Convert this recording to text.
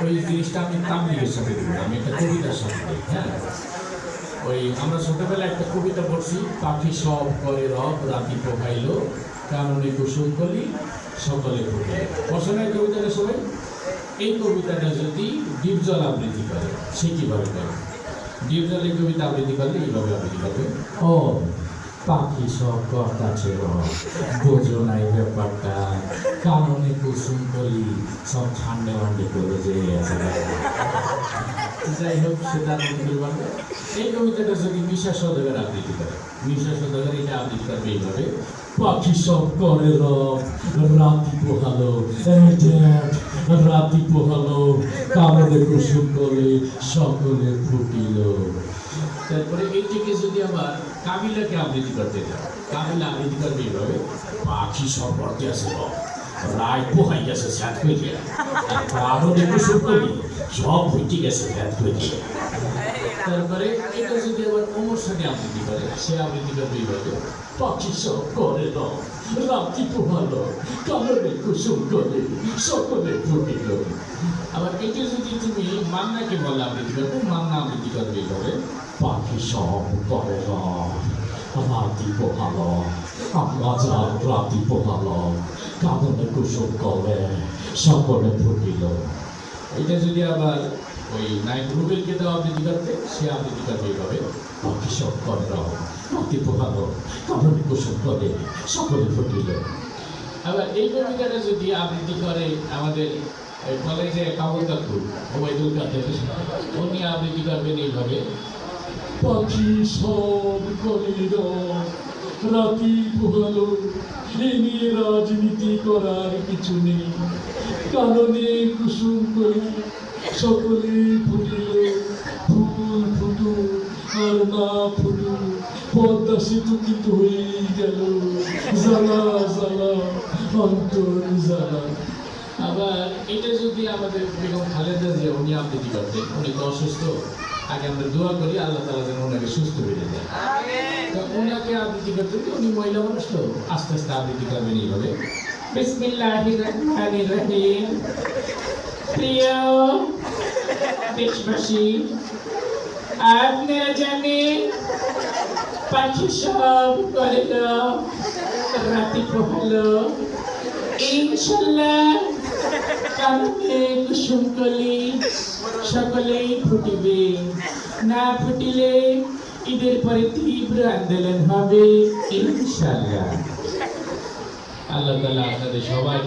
ওই জিনিসটা আমি তাবলিগের সাথে দিই, আমি একটা কবিতার সাথে দিই। হ্যাঁ, ওই আমরা ছোটবেলায় একটা কবিতা পড়ছি, পাখি সব করে রব রাতি পোহাইল, কারণে কুসুম কলি সকলে ফুটে। পছন্দের কবিতাটা সবাই, এই কবিতাটা যদি ডিপজল আবৃত্তি করে সে কীভাবে করে? ডিপজলের কবিতা আবৃত্তি করলে এইভাবে আবৃত্তি করবে, ও পাখি সব কথা ছিল, বোঝো নাই ব্যাপারটা, কারণে কুসুম কলি সব ঠান্ডে মান্ডে করে যে আছে। যাই হোক, সেটা বলবে। এই কবিতাটা যদি মিশা সৌদাগর আবৃত্তি করে, মিশা সৌদাগর এটা আবৃত্তি করবে এইভাবে, পাখি সব করে রব রাতি পোহালো, রাতি পোহালো, কারণে কুসুম কলি সকলে ফুটিল। তারপরে এইটিকে যদি আবার কাবিলাকে আবৃত্তি করতে চাও, কাবিলা আবৃত্তি করবে এইভাবে, পাখি সব করতে আসে রায় পোহাই গেছে স্যাত হয়ে গিয়ে, আরো দেখে শুরু করি সব হইতে গেছে স্যাত হয়ে গিয়ে। তারপরে এটা যদি আবার অমর সাথে আবৃত্তি করে, সে আবৃত্তি করবে এইভাবে, পাখি সব করে রাতি পোহালো, কারণে কুসুম করে সকলে ফুটিল। আবার এটা যদি তুমি মান্নাকে বলে আবৃত্তি করবে, মান্না আবৃত্তি করবে এইভাবে, পাখি সব করে রাতি পোহালো, রাতি পোহালো, কারণে কুসুম করে সকলে ফুটিল। এটা যদি আবার ওই নায়ক রুবেলকে দেওয়া আবৃত্তি করতে, সে আবৃত্তি করবে এইভাবে, পাখি সব করে রাতি পোহালো, কারণে কুসুম করে সকলে ফুটিল। আবার এই কবিতাটা যদি আবৃত্তি করে আমাদের কলেজে কাবুল কাকু ওবায়দুল কাদের, উনি আবৃত্তি করবেন এইভাবে, পাখি সব করে রাতি পোহালো, এ নিয়ে রাজনীতি করার কিছু নেই, কারণে কুসুম করে সকলে ফুটিল, ফুল ফুটু আর না ফুটু পদ্মা সেতু কিন্তু হয়েই গেল, জ্বালা জ্বালা অন্তর জ্বালা। আবার এটা যদি আমাদের বেগম খালেদা জিয়া উনি আবৃত্তি করতেন, উনি তো অসুস্থ, আগে আমরা দোয়া করি আল্লাহ তাআলা যেন ওনাকে সুস্থ করে দেন। তো ওনাকে আবৃত্তি করতে, উনি মহিলা মানুষ তো আস্তে আস্তে আবৃত্তি করবেন এইভাবে, বিসমিল্লাহির রহমানির রহিম। প্রিয় দেশবাসী, আপনারা জানেন পাখি সব করল রাতি পোহালো, ইনশাল্লাহ কারণে কুসুম কলি সকলেই ফুটিবে, না ফুটিলে ঈদের পরে তীব্র আন্দোলন হবে ইনশাল্লাহ। আল্লাহ তাআলা আপনাদের সবাই